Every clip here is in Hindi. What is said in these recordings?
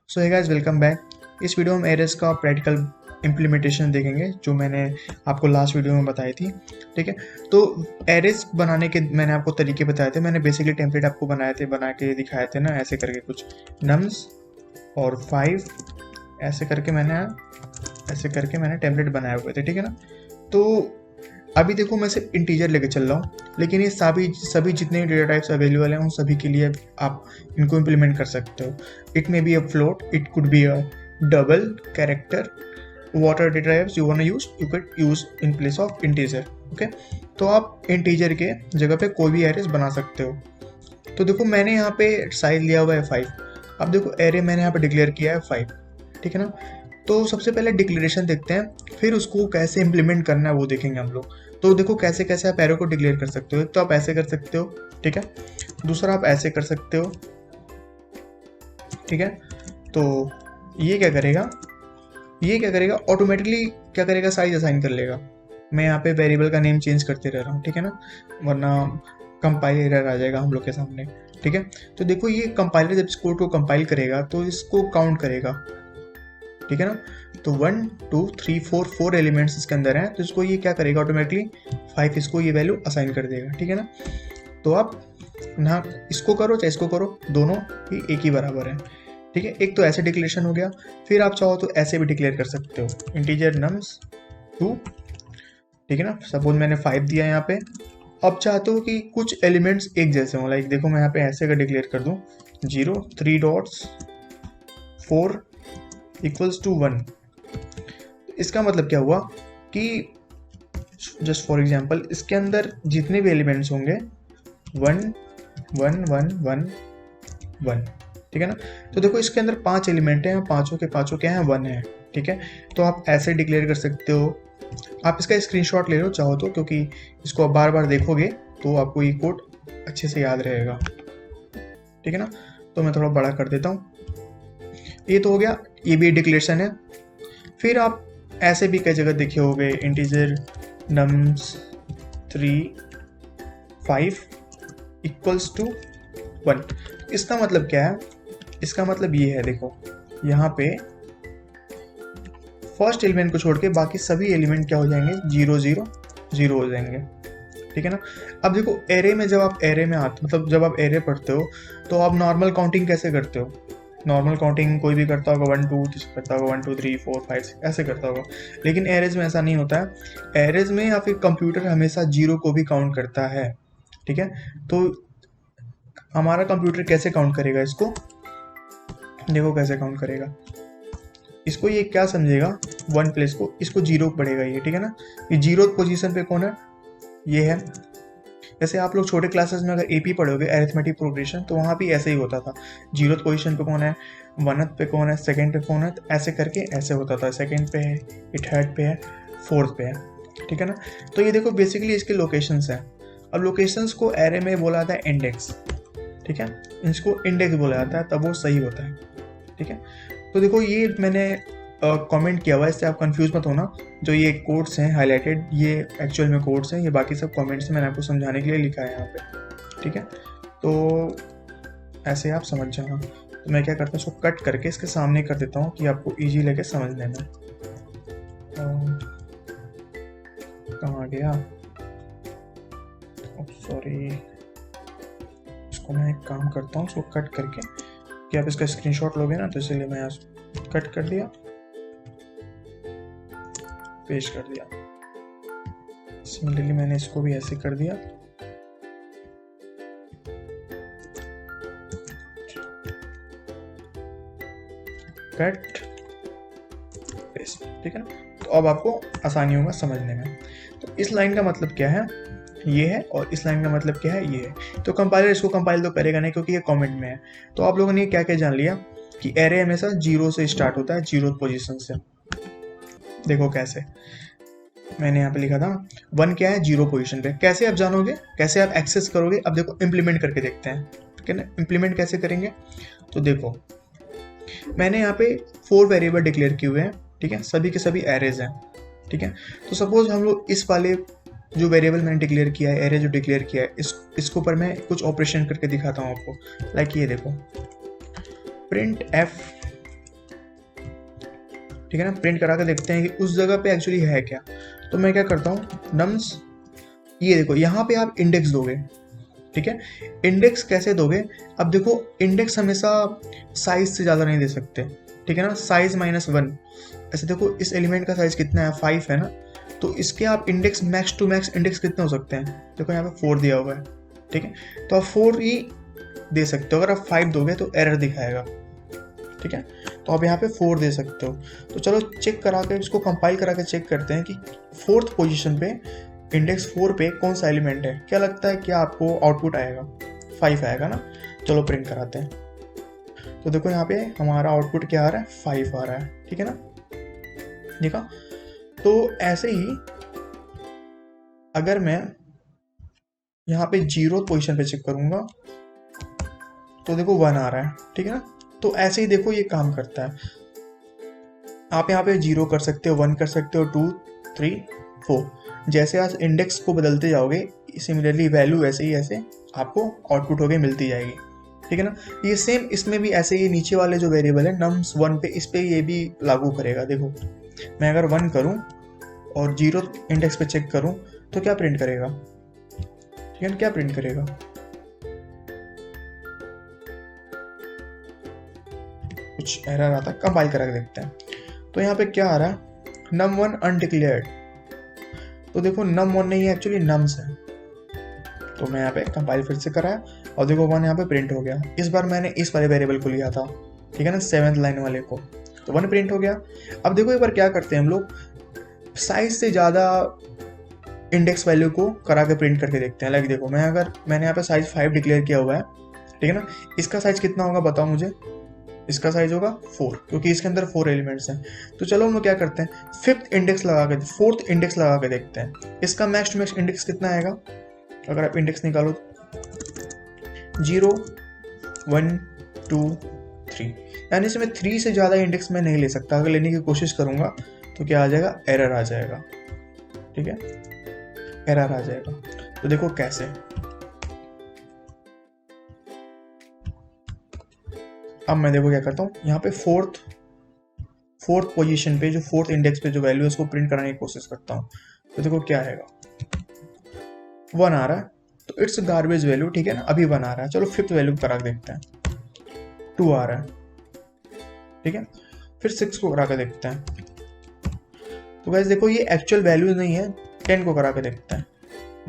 सो हे गाइस, वेलकम बैक। इस वीडियो में एरेस का प्रैक्टिकल इम्प्लीमेंटेशन देखेंगे जो मैंने आपको लास्ट वीडियो में बताई थी। ठीक है, तो एरेस बनाने के मैंने आपको तरीके बताए थे। मैंने बेसिकली टेम्पलेट आपको बनाए थे, बना के दिखाए थे ना, ऐसे करके कुछ नम्स और 5 ऐसे करके मैंने टेम्पलेट बनाए हुए थे। ठीक है ना, तो अभी देखो मैं सिर्फ इंटीजर लेके चल रहा हूँ, लेकिन ये सभी जितने डेटा टाइप्स अवेलेबल हैं उन सभी के लिए आप इनको इम्प्लीमेंट कर सकते हो। It may be a float, it could be a double character, what are data types you want to use, you can use in place of integer. Okay, तो आप इंटीजर के जगह पे कोई भी एरेस बना सकते हो। तो देखो मैंने यहाँ पे साइज लिया हुआ है 5। अब देखो एरे मैंने यहाँ पे डिक्लेयर किया है 5। ठीक है ना, तो सबसे पहले डिक्लेरेशन देखते हैं, फिर उसको कैसे इम्प्लीमेंट करना है वो देखेंगे हम लोग। तो देखो कैसे कैसे आप एरे को डिक्लेयर कर सकते हो। एक तो आप ऐसे कर सकते हो, ठीक है। दूसरा आप ऐसे कर सकते हो, ठीक है। तो ये क्या करेगा ऑटोमेटिकली क्या करेगा, साइज असाइन कर लेगा। मैं यहाँ पे वेरिएबल का नेम चेंज करते रह रहा हूँ, ठीक है ना, वरना कंपाइल एरर आ जाएगा हम लोग के सामने। ठीक है, तो देखो ये कंपाइलर जब इस कोड को कंपाइल करेगा तो इसको काउंट करेगा। ठीक है ना, तो 1 2 3 4 एलिमेंट्स इसके अंदर हैं, तो इसको ये क्या करेगा ऑटोमेटिकली 5 इसको ये वैल्यू असाइन कर देगा। ठीक है ना, तो आप ना इसको करो चाहे इसको करो, दोनों ही एक ही बराबर है। ठीक है, एक तो ऐसे डिक्लेरेशन हो गया। फिर आप चाहो तो ऐसे भी डिक्लेयर कर सकते हो, इंटीजर नम्स 2। ठीक है ना, सपोज मैंने 5 दिया यहाँ पे। अब चाहते हो कि कुछ एलिमेंट्स एक जैसे हों, लाइक देखो मैं यहाँ पे ऐसे का डिक्लेयर कर दूँ 0 3 डॉट्स 4 इक्वल्स टू 1। इसका मतलब क्या हुआ कि जस्ट फॉर एग्जाम्पल इसके अंदर जितने भी एलिमेंट्स होंगे 1 1 1 1 1। ठीक है ना, तो देखो इसके अंदर 5 एलिमेंट हैं, पांचों के पांचों क्या हैं, 1 है। ठीक है, तो आप ऐसे डिक्लेयर कर सकते हो। आप इसका स्क्रीनशॉट ले लो चाहो तो, क्योंकि इसको आप बार बार देखोगे तो आपको ये कोड अच्छे से याद रहेगा। ठीक है ना, तो मैं थोड़ा बड़ा कर देता हूँ। ये तो हो गया, ये भी डिक्लेरेशन है। फिर आप ऐसे भी कई जगह देखे होंगे, इंटीजर नम्स 3 5 इक्वल्स टू 1। इसका मतलब क्या है, इसका मतलब ये है, देखो यहाँ पे फर्स्ट एलिमेंट को छोड़ के बाकी सभी एलिमेंट क्या हो जाएंगे, 0 0 0 हो जाएंगे। ठीक है ना, अब देखो एरे में जब आप एरे में आते, मतलब जब आप एरे पढ़ते हो तो आप नॉर्मल काउंटिंग कैसे करते हो। नॉर्मल काउंटिंग कोई भी करता होगा, 1 2 करता होगा, 1 2 3 4 5 ऐसे करता होगा। लेकिन एरेज में ऐसा नहीं होता है। एरेज में या फिर कंप्यूटर हमेशा 0 को भी काउंट करता है। ठीक है, तो हमारा कंप्यूटर कैसे काउंट करेगा इसको, देखो कैसे काउंट करेगा। इसको ये क्या समझेगा, 1 प्लेस को, इसको 0 पड़ेगा ये। ठीक है ना, ये 0 पोजीशन पे कौन है, ये है। जैसे आप लोग छोटे क्लासेस में अगर एपी पढ़ोगे, अरिथमेटिक प्रोग्रेशन, तो वहाँ भी ऐसे ही होता था। 0th पोजीशन पे कौन है, 1th पे कौन है, 2nd पे कौन है, ऐसे करके ऐसे होता था। 2nd पे है, ये 3rd पे है, 4th पे है। ठीक है ना, तो ये देखो बेसिकली इसके लोकेशंस हैं। अब लोकेशंस को एरे में बोला जाता है इंडेक्स। ठीक है, इसको इंडेक्स बोला जाता है, तब वो सही होता है। ठीक है, तो देखो ये मैंने कमेंट किया हुआ है, इससे आप कंफ्यूज मत होना। जो ये कोड्स हैं हाईलाइटेड, ये एक्चुअल में कोड्स हैं, ये बाकी सब कमेंट्स मैंने आपको समझाने के लिए लिखा है यहाँ पे। ठीक है, तो ऐसे आप समझ जाना। तो मैं क्या करता हूँ, इसको कट करके इसके सामने कर देता हूँ कि आपको इजी लगे समझ लेना। कहाँ गया, सॉरी, इसको मैं एक काम करता हूँ, इसको कट करके, कि आप इसका स्क्रीनशॉट लोगे ना, तो इसलिए मैं कट कर दिया, पेस्ट कर दिया। सिमिलरली मैंने इसको भी ऐसे कर दिया। Cut paste. ठीक है ना, तो अब आपको आसानी होगा समझने में। तो इस लाइन का मतलब क्या है, ये है, और इस लाइन का मतलब क्या है, ये है। तो कंपाइलर इसको कंपाइल तो करेगा नहीं, क्योंकि ये कमेंट में है। तो आप लोगों ने क्या क्या जान लिया कि एरे हमेशा 0 से स्टार्ट होता है, 0th पोजीशन से। देखो कैसे मैंने यहाँ पे लिखा था 1 क्या है, 0 पोजीशन पे। कैसे आप जानोगे, कैसे आप एक्सेस करोगे, अब देखो इम्प्लीमेंट करके देखते हैं। ठीक है ना, इम्प्लीमेंट कैसे करेंगे, तो देखो मैंने यहाँ पे 4 वेरिएबल डिक्लेयर किए हुए हैं। ठीक है, सभी के सभी एरेज हैं। ठीक है, तो सपोज हम लोग इस वाले जो वेरिएबल मैंने डिक्लेयर किया है, एरे जो डिक्लेयर किया है, इसको पर मैं कुछ ऑपरेशन करके दिखाता हूँ आपको। लाइक ये देखो, प्रिंट एफ ठीक है ना, प्रिंट करा के देखते हैं कि उस जगह पे एक्चुअली है क्या। तो मैं क्या करता हूँ, नम्स, ये देखो यहाँ पे आप इंडेक्स दोगे, ठीक है। इंडेक्स कैसे दोगे, अब देखो इंडेक्स हमेशा साइज से ज़्यादा नहीं दे सकते, ठीक है ना, साइज -1। ऐसे देखो इस एलिमेंट का साइज कितना है, 5 है ना, तो इसके आप index max to max index कितने हो सकते हैं, देखो यहाँ पे 4 दिया हुआ है, ठीक है, तो आप 4 ही दे सकते हो। अगर आप 5 दोगे तो एरर दिखाएगा, ठीक है, तो आप यहाँ पे 4 दे सकते हो। तो चलो चेक करा के इसको कंपाइल करा के चेक करते हैं कि 4th पोजीशन पे इंडेक्स 4 पे कौन सा एलिमेंट है। क्या लगता है, क्या आपको आउटपुट आएगा, 5 आएगा ना। चलो प्रिंट कराते हैं। तो देखो यहाँ पे हमारा आउटपुट क्या आ रहा है, 5 आ रहा है, ठीक है ना, देखा। तो ऐसे ही अगर मैं यहाँ पे 0th पोजीशन पे चेक करूंगा तो देखो 1 आ रहा है, ठीक है ना। तो ऐसे ही देखो ये काम करता है। आप यहाँ पे 0 कर सकते हो, 1 कर सकते हो, 2, 3, 4, जैसे आप इंडेक्स को बदलते जाओगे सिमिलरली वैल्यू वैसे ही ऐसे आपको आउटपुट होके मिलती जाएगी, ठीक है ना। ये सेम इसमें भी ऐसे ही नीचे वाले जो वेरिएबल है nums1 पे, इस पे ये भी लागू करेगा। देखो मैं अगर 1 करूं और 0 इंडेक्स पे चेक करूं तो क्या प्रिंट करेगा, ठीक है, क्या प्रिंट करेगा, कुछ एरर आता है, कंपाइल करा के देखते हैं। तो यहाँ पे क्या आ रहा है, num1 अनडिक्लेयर्ड। तो देखो num1 नहीं है, एक्चुअली nums है। तो मैं यहाँ पे कंपाइल फिर से कराया और देखो 1 यहाँ पे प्रिंट हो गया। इस बार मैंने इस वाले वेरिएबल को लिया था, ठीक है ना, 7th लाइन वाले को, तो 1 प्रिंट हो गया। अब देखो एक बार क्या करते हैं हम लोग, साइज से ज़्यादा इंडेक्स वैल्यू को करा के प्रिंट करके देखते हैं। लाइक देखो मैंने यहाँ पे साइज 5 डिक्लेयर किया हुआ है, ठीक है ना। इसका साइज कितना होगा बताओ मुझे, इसका साइज होगा 4, क्योंकि इसके अंदर 4 एलिमेंट्स हैं। तो चलो हम लोग क्या करते हैं, 4th इंडेक्स लगा के देखते हैं। इसका मैक्स टू मैक्स इंडेक्स कितना आएगा, अगर आप इंडेक्स निकालो तो 0, 1, 2, 3, यानी इसमें 3 से ज़्यादा इंडेक्स मैं नहीं ले सकता। अगर लेने की कोशिश करूँगा तो क्या आ जाएगा, एरर आ जाएगा, ठीक है, एरर आ जाएगा। तो देखो कैसे, अब मैं देखो क्या करता हूँ, यहाँ पे फोर्थ पोजीशन पे जो 4th इंडेक्स पे जो वैल्यू है उसको प्रिंट कराने की कोशिश करता हूँ। तो देखो क्या आएगा, 1 आ रहा है, तो इट्स गार्बेज वैल्यू, ठीक है ना, अभी 1 आ रहा है। चलो 5th वैल्यू करा के देखते हैं, 2 आ रहा है, ठीक है, फिर 6 को करा के देखते हैं। तो गाइस देखो ये एक्चुअल वैल्यू नहीं है, 10 को करा के देखते हैं,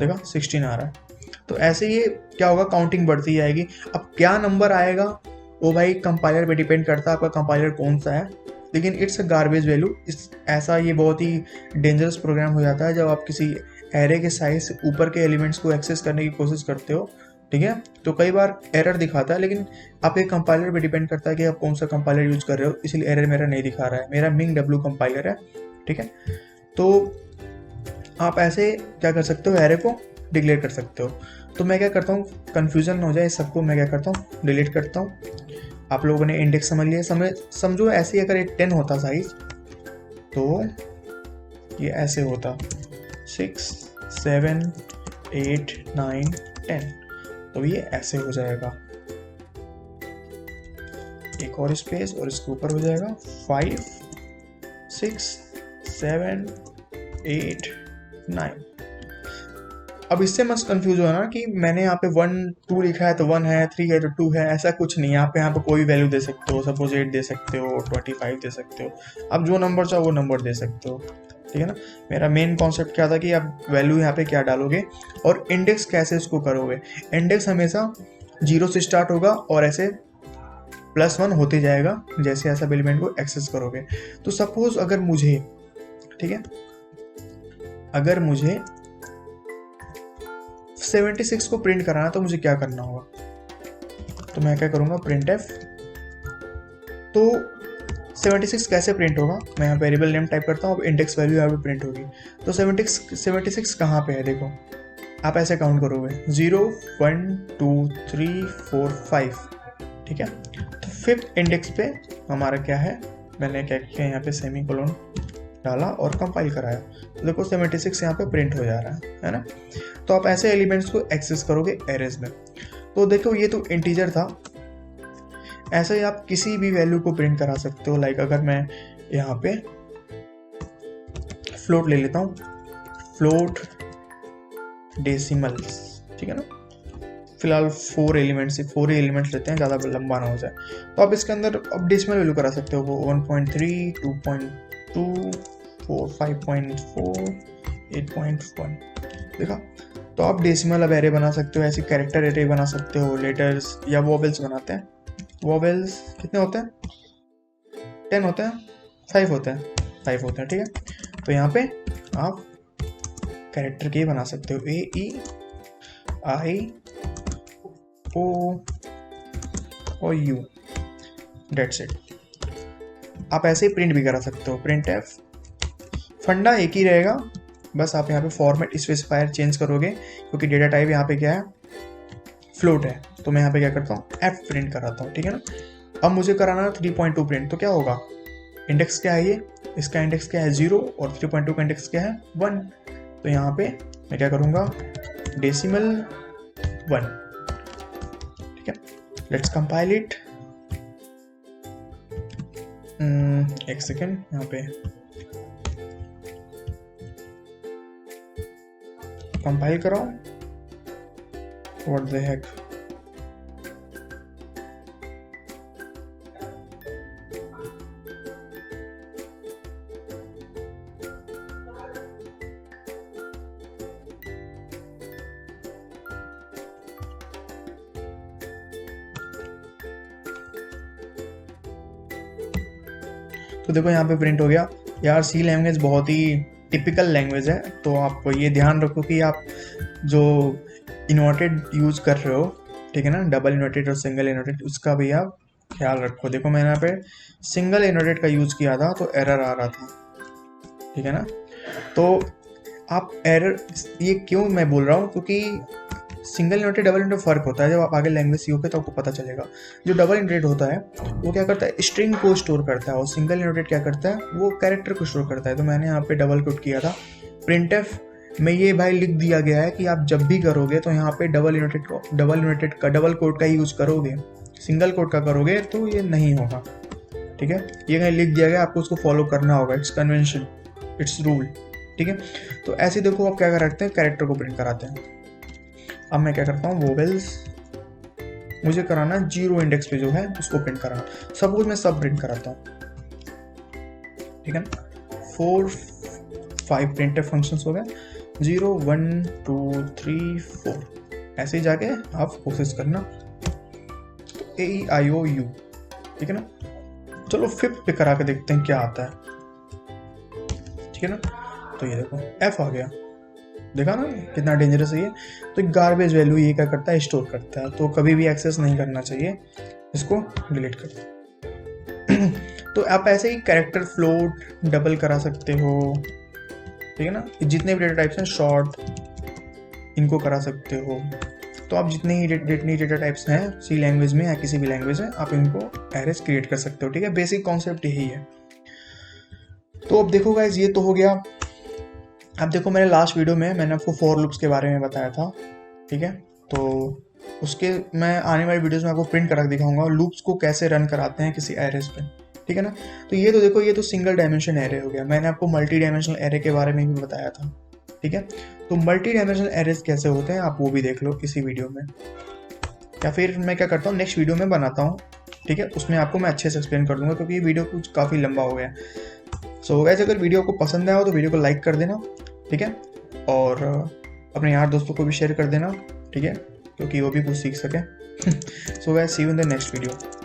देखा 16 आ रहा है। तो ऐसे ये क्या होगा, काउंटिंग बढ़ती जाएगी। अब क्या नंबर आएगा वो भाई कंपाइलर पे डिपेंड करता है, आपका कंपाइलर कौन सा है, लेकिन इट्स अ गार्बेज वैल्यू। ऐसा ये बहुत ही डेंजरस प्रोग्राम हो जाता है जब आप किसी एरे के साइज से ऊपर के एलिमेंट्स को एक्सेस करने की कोशिश करते हो, ठीक है। तो कई बार एरर दिखाता है, लेकिन आपके कंपाइलर पे डिपेंड करता है कि आप कौन सा कंपाइलर यूज कर रहे हो, इसलिए एरर मेरा नहीं दिखा रहा है। मेरा MingW कंपाइलर है, ठीक है। तो आप ऐसे क्या कर सकते हो, एरे को डिक्लेयर कर सकते हो। तो मैं क्या करता हूँ, कन्फ्यूजन हो जाए सबको, मैं क्या करता हूँ, डिलीट करता हूँ। आप लोगों ने इंडेक्स समझ लिया, समझो ऐसे ही अगर एक 10 होता साइज तो ये ऐसे होता 6, 7, 8, 9, 10, तो ये ऐसे हो जाएगा। एक और स्पेस और इसके ऊपर हो जाएगा 5, 6, 7, 8, 9। अब इससे मत कंफ्यूज हो ना कि मैंने यहाँ पे 1, 2 लिखा है तो 1 है, 3 है तो 2 है, ऐसा कुछ नहीं। आप यहाँ पे कोई वैल्यू दे सकते हो, सपोज 8 दे सकते हो, 25 दे सकते हो, आप जो नंबर चाहो वो नंबर दे सकते हो, ठीक है ना। मेरा मेन कॉन्सेप्ट क्या था कि आप वैल्यू यहाँ पे क्या डालोगे और इंडेक्स कैसे इसको करोगे। इंडेक्स हमेशा 0 से स्टार्ट होगा और ऐसे +1 होते जाएगा जैसे ऐसा एलिमेंट को एक्सेस करोगे। तो सपोज अगर मुझे, ठीक है, अगर मुझे 76 को प्रिंट कराना तो मुझे क्या करना होगा, तो मैं क्या करूंगा, printf। तो 76 कैसे प्रिंट होगा, मैं यहाँ वेरिएबल नेम टाइप करता हूँ, अब इंडेक्स वैल्यू यहाँ पे प्रिंट होगी। तो 76 कहाँ पे है, देखो आप ऐसे काउंट करोगे 0, 1, 2, 3, 4, 5, ठीक है। तो 5th इंडेक्स पे हमारा क्या है, मैंने क्या किया, यहाँ पे सेमीकोलन डाला और कंपाइल कराया, तो देखो 76 यहाँ पे प्रिंट हो जा रहा है ना। तो आप ऐसे एलिमेंट्स को एक्सेस करोगे एरेज में। तो देखो ये तो इंटीजर था, ऐसे ही आप किसी भी वैल्यू को प्रिंट करा सकते हो। लाइक अगर मैं यहाँ पे फ्लोट ले लेता हूँ, फ्लोट डेसिमल्स, ठीक है ना, फिलहाल 4 एलिमेंट्स लेते हैं, ज़्यादा लंबा ना हो जाए। तो आप इसके अंदर अब डेसिमल वैल्यू करा सकते हो, वो 1.3, 2.2, 4, 5.4, 8.1, देखा। तो आप डेसिमल अब एरे बना सकते हो, ऐसे कैरेक्टर एरे बना सकते हो, लेटर्स या वोवेल्स बनाते हैं। वोवेल्स कितने होते हैं? 10 होते हैं, 5 होते हैं, 5 होते हैं, ठीक है। तो यहाँ पे आप कैरेक्टर के बना सकते हो, A-E-I-O-U, डेट्स इट। आप ऐसे ही प्रिंट भी करा सकते हो, प्रिंट एफ, फंडा एक ही रहेगा, बस आप यहाँ पे फॉर्मेट स्पेसिफायर चेंज करोगे, क्योंकि डेटा टाइप यहाँ पे क्या है, फ्लोट है। तो मैं यहाँ पे क्या करता हूँ, एफ प्रिंट कराता हूँ, ठीक है ना। अब मुझे कराना 3.2 प्रिंट, तो क्या होगा, इंडेक्स क्या है ये, इसका इंडेक्स क्या है 0 और 3.2 का इंडेक्स क्या है 1। तो यहाँ पे मैं क्या करूँगा, डेसिमल 1, ठीक है। लेट्स कंपाइल इट, एक सेकेंड, यहाँ पे कंपाइल कराओ, व्हाट द हेक। तो देखो यहाँ पे प्रिंट हो गया यार। सी लैंग्वेज बहुत ही टिपिकल लैंग्वेज है, तो आप ये ध्यान रखो कि आप जो इन्वर्टेड यूज कर रहे हो, ठीक है ना, डबल इन्वर्टेड और सिंगल इन्वर्टेड, उसका भी आप ख्याल रखो। देखो मैंने यहाँ पे सिंगल इन्वर्टेड का यूज किया था तो एरर आ रहा था, ठीक है ना। तो आप एरर, ये क्यों मैं बोल रहा हूँ, क्योंकि सिंगल इन्वर्टेड डबल इन्वर्टेड फर्क होता है, जब आप आगे लैंग्वेज सीखोगे तो आपको पता चलेगा। जो डबल इन्वर्टेड होता है वो क्या करता है, स्ट्रिंग को स्टोर करता है, और सिंगल इन्वर्टेड क्या करता है, वो कैरेक्टर को स्टोर करता है। तो मैंने यहाँ पे डबल कोट किया था, प्रिंटफ में ये भाई लिख दिया गया है कि आप जब भी करोगे तो यहाँ पे डबल इन्वर्टेड का डबल कोट का यूज करोगे, सिंगल कोट का करोगे तो ये नहीं होगा, ठीक है। ये कहीं लिख दिया गया, आपको उसको फॉलो करना होगा, इट्स कन्वेंशन, इट्स रूल, ठीक है। तो ऐसे देखो आप क्या करते हैं, कैरेक्टर को प्रिंट कराते हैं। अब मैं क्या करता हूँ, वोवेल्स मुझे कराना 0 इंडेक्स पे जो है उसको प्रिंट कराना, सपोज मैं सब प्रिंट कराता हूँ, ठीक है ना। 4, 5 प्रिंटफ फंक्शंस हो गए, 0, 1, 2, 3, 4, ऐसे ही जाके आप कोशिश करना। तो AEIOU, ठीक है ना। चलो 5th पे करा के देखते हैं क्या आता है, ठीक है ना। तो ये देखो F आ गया, देखा ना कितना डेंजरस है ये। तो गार्बेज वैल्यू ये क्या करता है, स्टोर करता है, तो कभी भी एक्सेस नहीं करना चाहिए, इसको डिलीट कर। तो आप ऐसे ही कैरेक्टर फ्लोट डबल करा सकते हो, ठीक है ना। जितने भी डेटा टाइप्स हैं, शॉर्ट, इनको करा सकते हो। तो आप जितने ही डेटा टाइप्स हैं सी लैंग्वेज में या किसी भी लैंग्वेज में, आप इनको एरेस क्रिएट कर सकते हो, ठीक है। बेसिक कॉन्सेप्ट यही है। तो अब देखो गाइस, ये तो हो गया। अब देखो मैंने लास्ट वीडियो में मैंने आपको फॉर लूप्स के बारे में बताया था, ठीक है। तो उसके मैं आने वाली वीडियोस में आपको प्रिंट करा दिखाऊंगा लूप्स को कैसे रन कराते हैं किसी एरेस पे, ठीक है ना। तो ये तो देखो, ये तो सिंगल डायमेंशन एरे हो गया। मैंने आपको मल्टी डायमेंशनल एरे के बारे में भी बताया था, ठीक है। तो मल्टी डायमेंशनल एरेस कैसे होते हैं आप वो भी देख लो इसी वीडियो में, या फिर मैं क्या करता हूँ नेक्स्ट वीडियो में बनाता हूँ, ठीक है। उसमें आपको मैं अच्छे से एक्सप्लेन कर दूंगा, क्योंकि ये वीडियो कुछ काफ़ी लंबा हो गया। सो गाइस, अगर वीडियो को पसंद आया हो तो वीडियो को लाइक कर देना, ठीक है, और अपने यार दोस्तों को भी शेयर कर देना, ठीक है, क्योंकि वो भी कुछ सीख सके। So guys, see you in the next video.